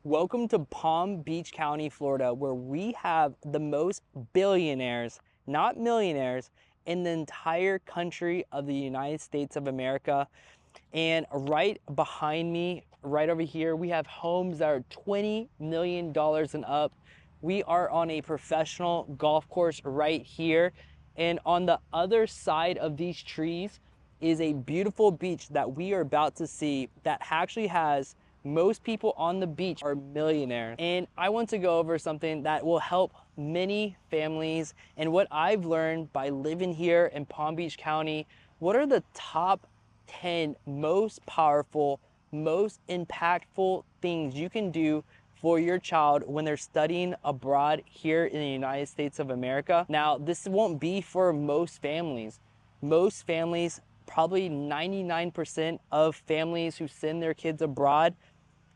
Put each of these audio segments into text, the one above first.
Welcome to Palm Beach County, Florida, where we have the most billionaires, not millionaires, in the entire country of the United States of America. And right behind me, right over here, we have homes that are $20 million and up. We are on a professional golf course right here. And on the other side of these trees is a beautiful beach that we are about to see that actually has most people on the beach are millionaires. And I want to go over something that will help many families and what I've learned by living here in Palm Beach County. What are the top 10 most powerful, most impactful things you can do for your child when they're studying abroad here in the United States of America? Now, this won't be for most families. Most families, probably 99% of families who send their kids abroad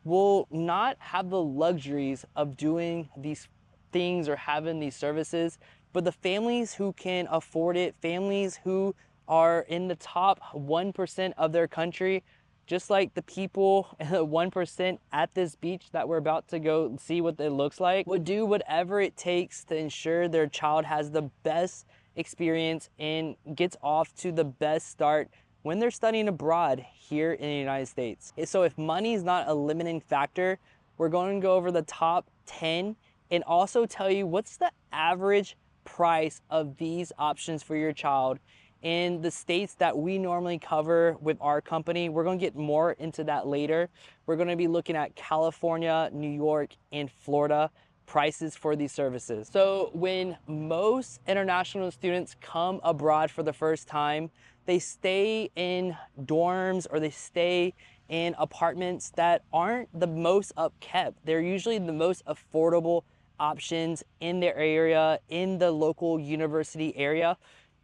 will not have the luxuries of doing these things or having these services. But the families who can afford it, families who are in the top 1% of their country, just like the people 1% at this beach that we're about to go see what it looks like, would do whatever it takes to ensure their child has the best experience and gets off to the best start when they're studying abroad here in the United States. So if money is not a limiting factor, we're going to go over the top 10 and also tell you what's the average price of these options for your child in the states that we normally cover with our company. We're going to get more into that later. We're going to be looking at California, New York, and Florida prices for these services. So when most international students come abroad for the first time, they stay in dorms or they stay in apartments that aren't the most upkept. They're usually the most affordable options in their area, in the local university area.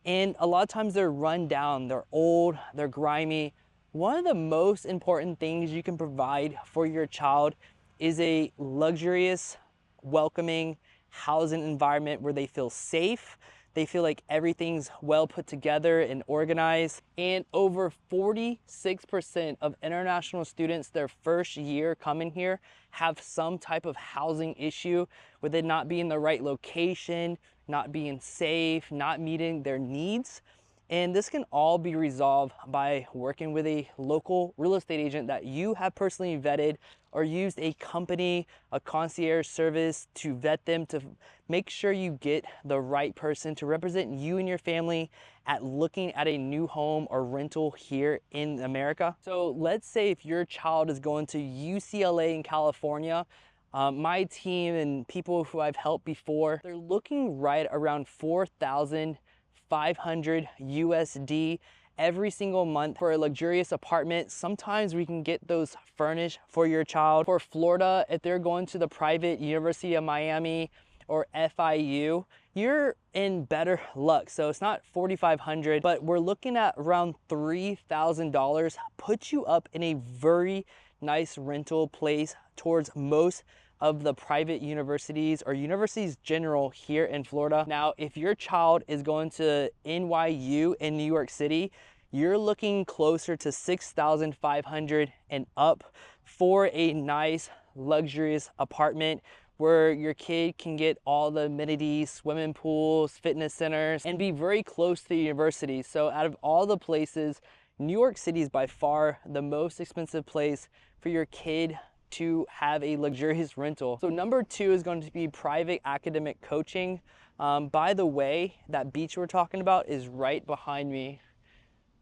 And a lot of times they're run down, they're old, they're grimy. One of the most important things you can provide for your child is a luxurious, welcoming housing environment where they feel safe. They feel like everything's well put together and organized. And over 46% of international students their first year coming here have some type of housing issue with it not being the right location, not being safe, not meeting their needs. And this can all be resolved by working with a local real estate agent that you have personally vetted or used a company, a concierge service to vet them to make sure you get the right person to represent you and your family at looking at a new home or rental here in America. So let's say if your child is going to UCLA in California, my team and people who I've helped before, they're looking right around 4,500 USD every single month for a luxurious apartment. Sometimes we can get those furnished for your child. For Florida, if they're going to the private University of Miami or FIU, you're in better luck. So it's not 4,500, but we're looking at around $3,000, puts you up in a very nice rental place towards most of the private universities or universities general here in Florida. Now, if your child is going to NYU in New York City, you're looking closer to 6,500 and up for a nice luxurious apartment where your kid can get all the amenities, swimming pools, fitness centers, and be very close to the university. So out of all the places, New York City is by far the most expensive place for your kid to have a luxurious rental. So number 2 is going to be private academic coaching. By the way, that beach we're talking about is right behind me.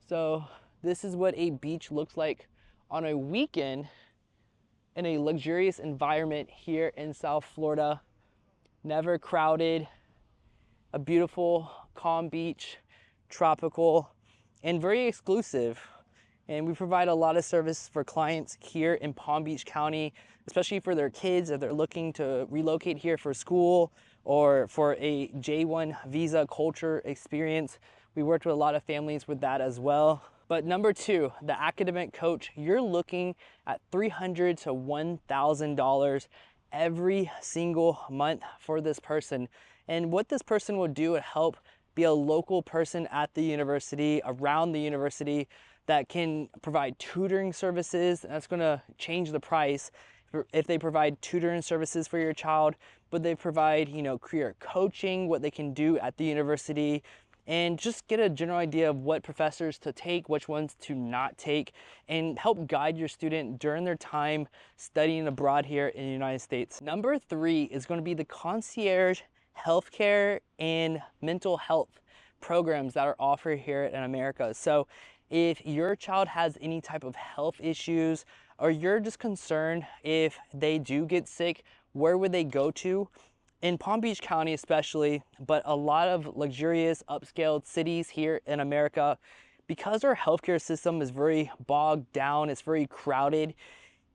So this is what a beach looks like on a weekend in a luxurious environment here in South Florida. Never crowded, a beautiful, calm beach, tropical, and very exclusive. And we provide a lot of service for clients here in Palm Beach County, especially for their kids if they're looking to relocate here for school or for a J1 visa culture experience. We worked with a lot of families with that as well. But number 2, the academic coach, you're looking at $300 to $1,000 every single month for this person. And what this person will do is help be a local person at the university, around the university, that can provide tutoring services. That's going to change the price if they provide tutoring services for your child, but they provide, career coaching, what they can do at the university, and just get a general idea of what professors to take, which ones to not take, and help guide your student during their time studying abroad here in the United States. Number 3 is going to be the concierge healthcare and mental health programs that are offered here in America. So if your child has any type of health issues, or you're just concerned if they do get sick, where would they go to? In Palm Beach County especially, but a lot of luxurious upscale cities here in America, because our healthcare system is very bogged down, it's very crowded,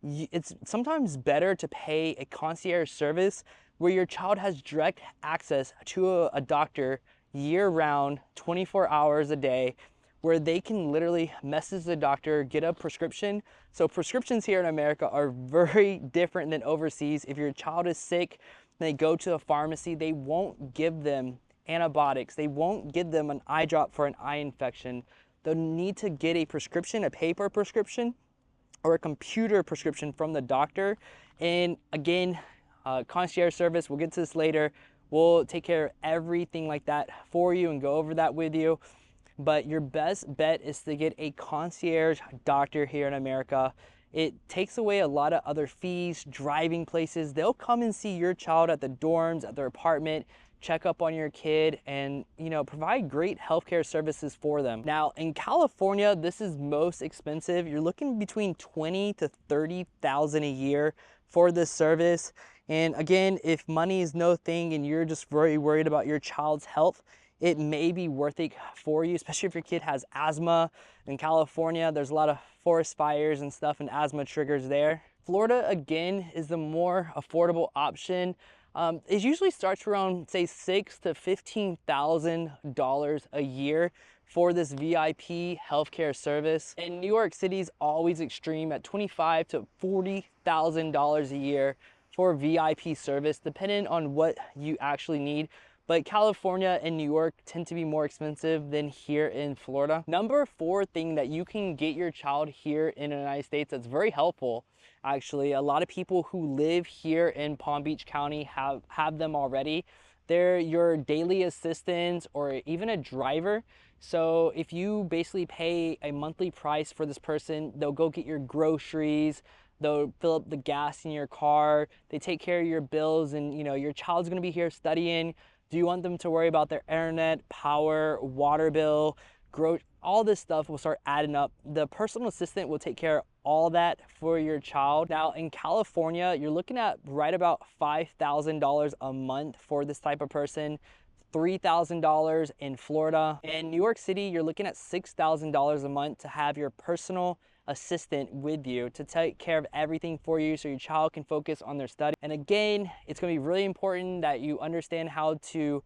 it's sometimes better to pay a concierge service where your child has direct access to a doctor year-round, 24 hours a day, where they can literally message the doctor, get a prescription. So prescriptions here in America are very different than overseas. If your child is sick, they go to a pharmacy, they won't give them antibiotics. They won't give them an eye drop for an eye infection. They'll need to get a prescription, a paper prescription, or a computer prescription from the doctor. And again, concierge service, we'll get to this later. We'll take care of everything like that for you and go over that with you. But your best bet is to get a concierge doctor here in America. It takes away a lot of other fees, driving places. They'll come and see your child at the dorms, at their apartment, check up on your kid, and provide great healthcare services for them. Now in California, this is most expensive. You're looking between $20,000 to $30,000 a year for this service. And again, if money is no thing and you're just very worried about your child's health, it may be worth it for you, especially if your kid has asthma. In California, there's a lot of forest fires and stuff, and asthma triggers there. Florida, again, is the more affordable option. It usually starts around, say, $6,000 to $15,000 a year for this VIP healthcare service. And New York City is always extreme at $25,000 to $40,000 a year for VIP service, depending on what you actually need. But California and New York tend to be more expensive than here in Florida. Number 4 thing that you can get your child here in the United States that's very helpful, actually, a lot of people who live here in Palm Beach County have them already. They're your daily assistants or even a driver. So if you basically pay a monthly price for this person, they'll go get your groceries, they'll fill up the gas in your car, they take care of your bills, and your child's gonna be here studying. Do you want them to worry about their internet, power, water bill, all this stuff will start adding up. The personal assistant will take care of all that for your child. Now in California, you're looking at right about $5,000 a month for this type of person, $3,000 in Florida. In New York City, you're looking at $6,000 a month to have your personal assistant with you to take care of everything for you so your child can focus on their study. And again, it's going to be really important that you understand how to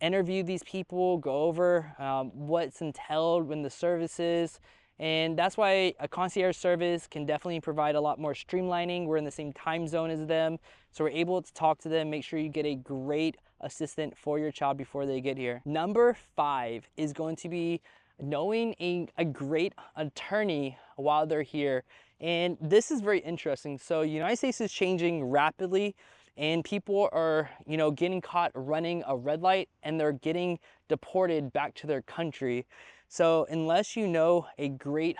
interview these people, go over what's entailed in the services. And that's why a concierge service can definitely provide a lot more streamlining. We're in the same time zone as them, so we're able to talk to them, make sure you get a great assistant for your child before they get here. Number 5 is going to be knowing a great attorney while they're here. And this is very interesting. So the United States is changing rapidly, and people are getting caught running a red light, and they're getting deported back to their country. So unless you know a great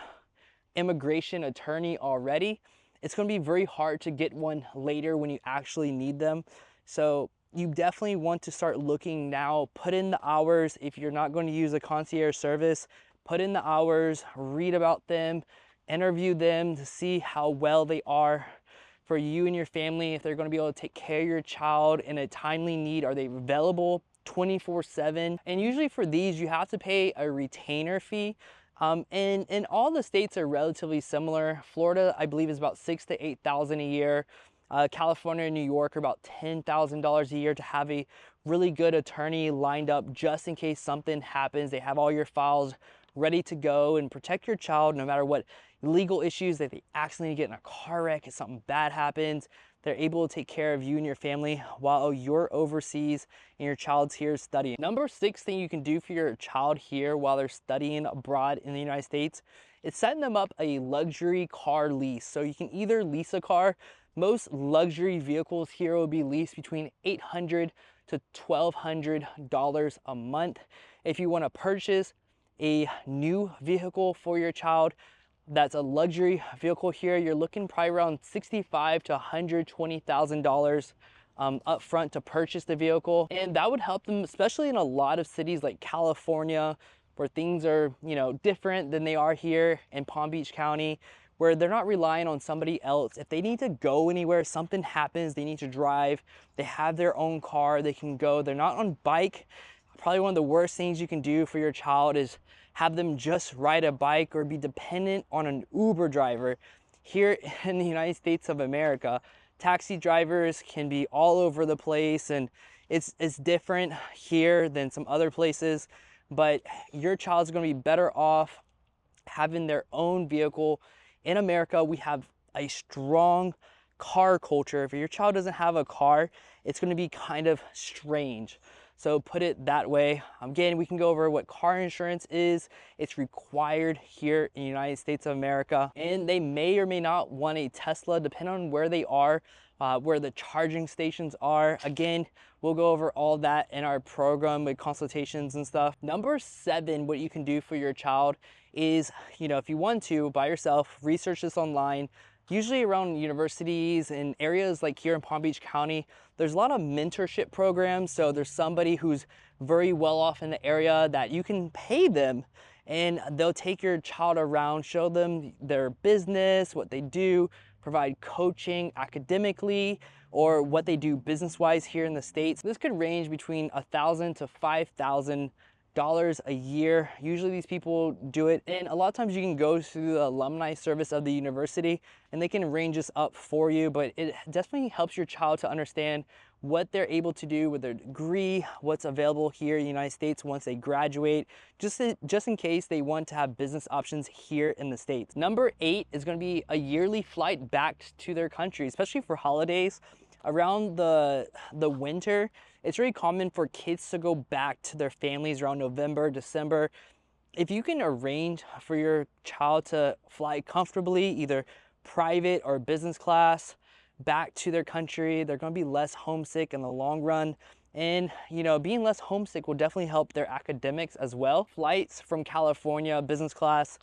immigration attorney already, it's going to be very hard to get one later when you actually need them. So you definitely want to start looking now. Put in the hours. If you're not going to use a concierge service, put in the hours, read about them, interview them to see how well they are for you and your family, if they're going to be able to take care of your child in a timely need. Are they available 24/7? And usually for these, you have to pay a retainer fee. And all the states are relatively similar. Florida, I believe, is about $6,000 to $8,000 a year. California and New York are about $10,000 a year to have a really good attorney lined up just in case something happens. They have all your files ready to go and protect your child no matter what legal issues, that they accidentally get in a car wreck, if something bad happens. They're able to take care of you and your family while you're overseas and your child's here studying. Number 6 thing you can do for your child here while they're studying abroad in the United States is setting them up a luxury car lease. So you can either lease a car Most luxury vehicles here will be leased between $800 to $1,200 a month. If you want to purchase a new vehicle for your child, that's a luxury vehicle here, you're looking probably around $65,000 to $120,000 up front to purchase the vehicle. And that would help them, especially in a lot of cities like California, where things are, different than they are here in Palm Beach County, where they're not relying on somebody else. If they need to go anywhere, something happens, they need to drive, they have their own car, they can go, they're not on bike. Probably one of the worst things you can do for your child is have them just ride a bike or be dependent on an Uber driver. Here in the United States of America, taxi drivers can be all over the place, and it's different here than some other places, but your child's going to be better off having their own vehicle. In America, we have a strong car culture. If your child doesn't have a car, it's going to be kind of strange. So put it that way. Again, we can go over what car insurance is. It's required here in the United States of America. And they may or may not want a Tesla, depending on where they are, where the charging stations are. Again, we'll go over all that in our program with consultations and stuff. Number 7, what you can do for your child is, if you want to, by yourself, research this online. Usually around universities and areas like here in Palm Beach County, there's a lot of mentorship programs. So there's somebody who's very well off in the area that you can pay them, and they'll take your child around, show them their business, what they do, provide coaching academically, or what they do business-wise here in the States. This could range between $1,000 to $5,000 a year. Usually these people do it, and a lot of times you can go through the alumni service of the university and they can arrange this up for you, but it definitely helps your child to understand what they're able to do with their degree, what's available here in the United States once they graduate, just in case they want to have business options here in the States. Number 8 is going to be a yearly flight back to their country, especially for holidays. Around the winter, it's really common for kids to go back to their families around November, December. If you can arrange for your child to fly comfortably, either private or business class, back to their country, they're going to be less homesick in the long run. And, being less homesick will definitely help their academics as well. Flights from California, business class,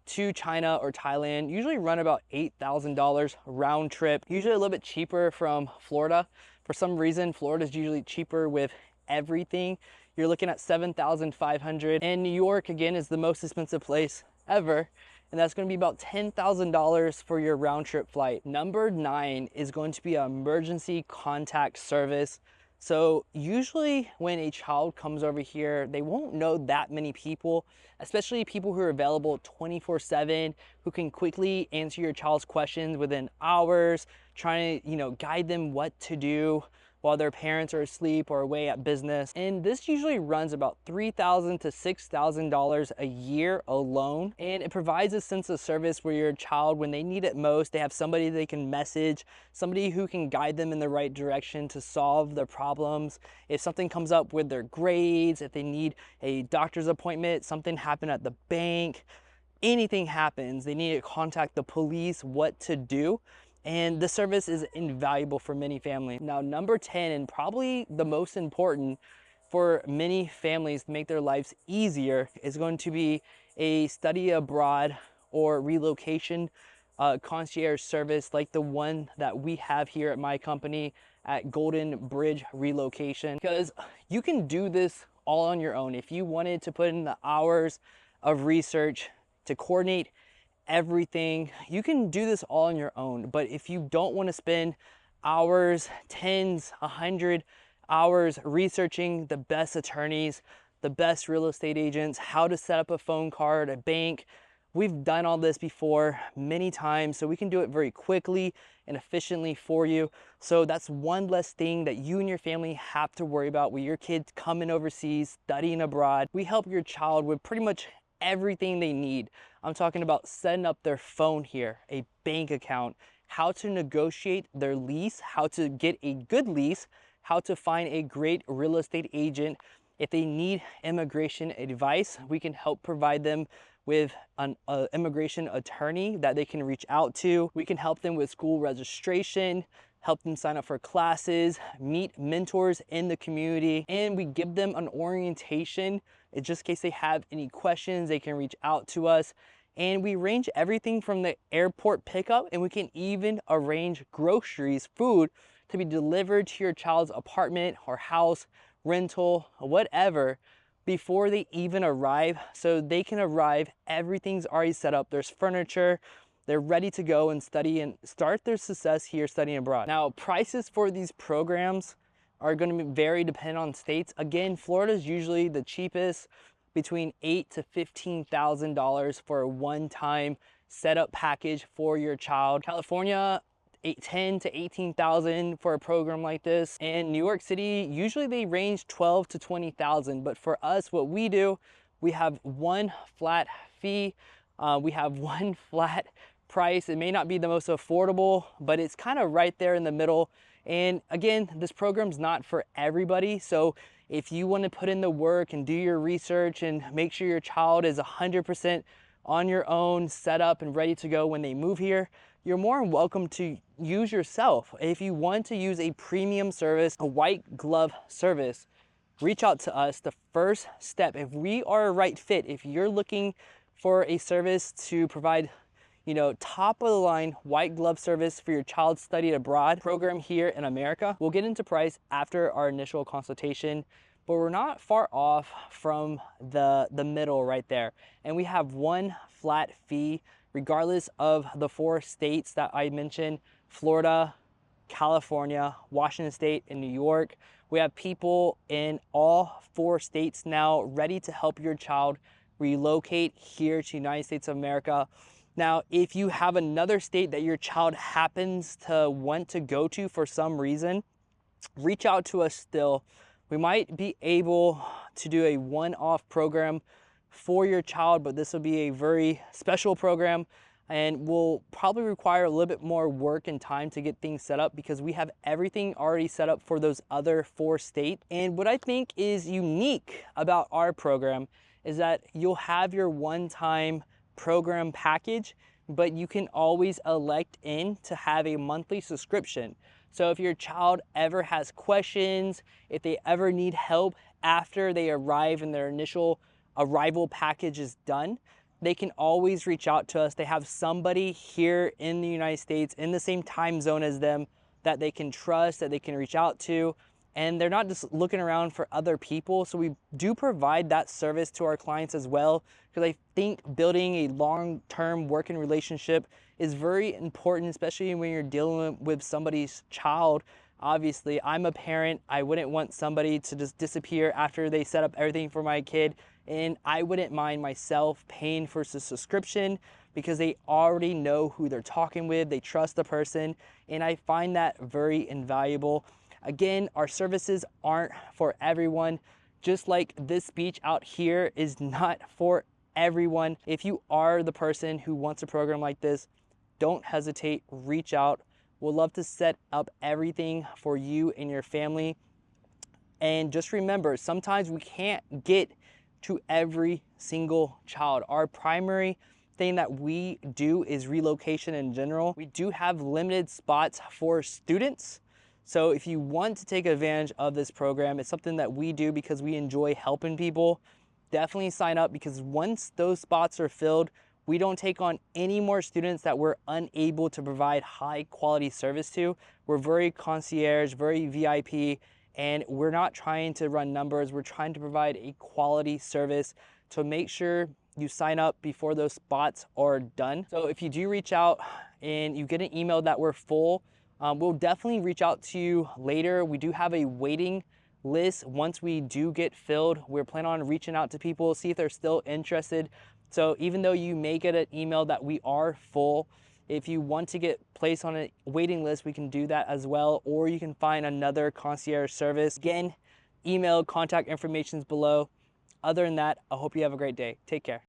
to China or Thailand usually run about $8,000 round trip, usually a little bit cheaper from Florida. For some reason, Florida is usually cheaper with everything. You're looking at $7,500, and New York, again, is the most expensive place ever, and that's going to be about $10,000 for your round trip flight. Number 9 is going to be an emergency contact service. So usually when a child comes over here, they won't know that many people, especially people who are available 24/7, who can quickly answer your child's questions within hours, trying to, guide them what to do while their parents are asleep or away at business. And this usually runs about $3,000 to $6,000 a year alone. And it provides a sense of service where your child, when they need it most, they have somebody they can message, somebody who can guide them in the right direction to solve their problems. If something comes up with their grades, if they need a doctor's appointment, something happened at the bank, anything happens, they need to contact the police, what to do. And the service is invaluable for many families. Now, number 10, and probably the most important for many families to make their lives easier, is going to be a study abroad or relocation concierge service like the one that we have here at my company at Golden Bridge Relocation. Because you can do this all on your own. If you wanted to put in the hours of research to coordinate everything, you can do this all on your own. But if you don't want to spend hours, tens, 100 hours researching the best attorneys, the best real estate agents, how to set up a phone card, a bank, we've done all this before many times, so we can do it very quickly and efficiently for you. So that's one less thing that you and your family have to worry about with your kids coming overseas, studying abroad. We help your child with pretty much everything they need. I'm talking about setting up their phone here, a bank account, how to negotiate their lease, how to get a good lease, how to find a great real estate agent. If they need immigration advice, we can help provide them with an immigration attorney that they can reach out to. We can help them with school registration, help them sign up for classes, meet mentors in the community, and we give them an orientation in just in case they have any questions. They can reach out to us, and we arrange everything from the airport pickup, and we can even arrange groceries, food, to be delivered to your child's apartment or house, rental, whatever, before they even arrive. So they can arrive, everything's already set up, there's furniture, they're ready to go and study and start their success here studying abroad. Now, prices for these programs are going to vary depending on states. Again, Florida is usually the cheapest, between $8,000 to $15,000 for a one-time setup package for your child. California, $10,000 to $18,000 for a program like this. And New York City, usually they range $12,000 to $20,000. But for us, what we do, we have one flat fee. We have one flat price. It may not be the most affordable, but it's kind of right there in the middle. And again, this program's not for everybody. So if you want to put in the work and do your research and make sure your child is 100% on your own, set up and ready to go when they move here, you're more than welcome to use yourself. If you want to use a premium service, a white glove service, reach out to us. The first step, if we are a right fit, if you're looking for a service to provide, top of the line white glove service for your child's study abroad program here in America, we'll get into price after our initial consultation, but we're not far off from the middle right there. And we have one flat fee regardless of the 4 states that I mentioned: Florida, California, Washington State, and New York. We have people in all 4 states now ready to help your child relocate here to the United States of America. Now, if you have another state that your child happens to want to go to for some reason, reach out to us still. We might be able to do a one-off program for your child, but this will be a very special program and will probably require a little bit more work and time to get things set up because we have everything already set up for those other 4 states. And what I think is unique about our program is that you'll have your one-time program package, but you can always elect in to have a monthly subscription. So if your child ever has questions, if they ever need help after they arrive and their initial arrival package is done, they can always reach out to us. They have somebody here in the United States in the same time zone as them that they can trust, that they can reach out to, and they're not just looking around for other people. So we do provide that service to our clients as well, because I think building a long-term working relationship is very important, especially when you're dealing with somebody's child. Obviously, I'm a parent. I wouldn't want somebody to just disappear after they set up everything for my kid. And I wouldn't mind myself paying for the subscription because they already know who they're talking with. They trust the person. And I find that very invaluable. Again, our services aren't for everyone. Just like this speech out here is not for everyone. If you are the person who wants a program like this, don't hesitate, reach out. We'll love to set up everything for you and your family. And just remember, sometimes we can't get to every single child. Our primary thing that we do is relocation in general. We do have limited spots for students. So if you want to take advantage of this program, it's something that we do because we enjoy helping people. Definitely sign up, because once those spots are filled, we don't take on any more students that we're unable to provide high quality service to. We're very concierge, very VIP, and we're not trying to run numbers. We're trying to provide a quality service. So make sure you sign up before those spots are done. So if you do reach out and you get an email that we're full, we'll definitely reach out to you later. We do have a waiting list. Once we do get filled, we're planning on reaching out to people, see if they're still interested. So even though you may get an email that we are full, if you want to get placed on a waiting list, we can do that as well, or you can find another concierge service. Again, email, contact information is below. Other than that, I hope you have a great day. Take care.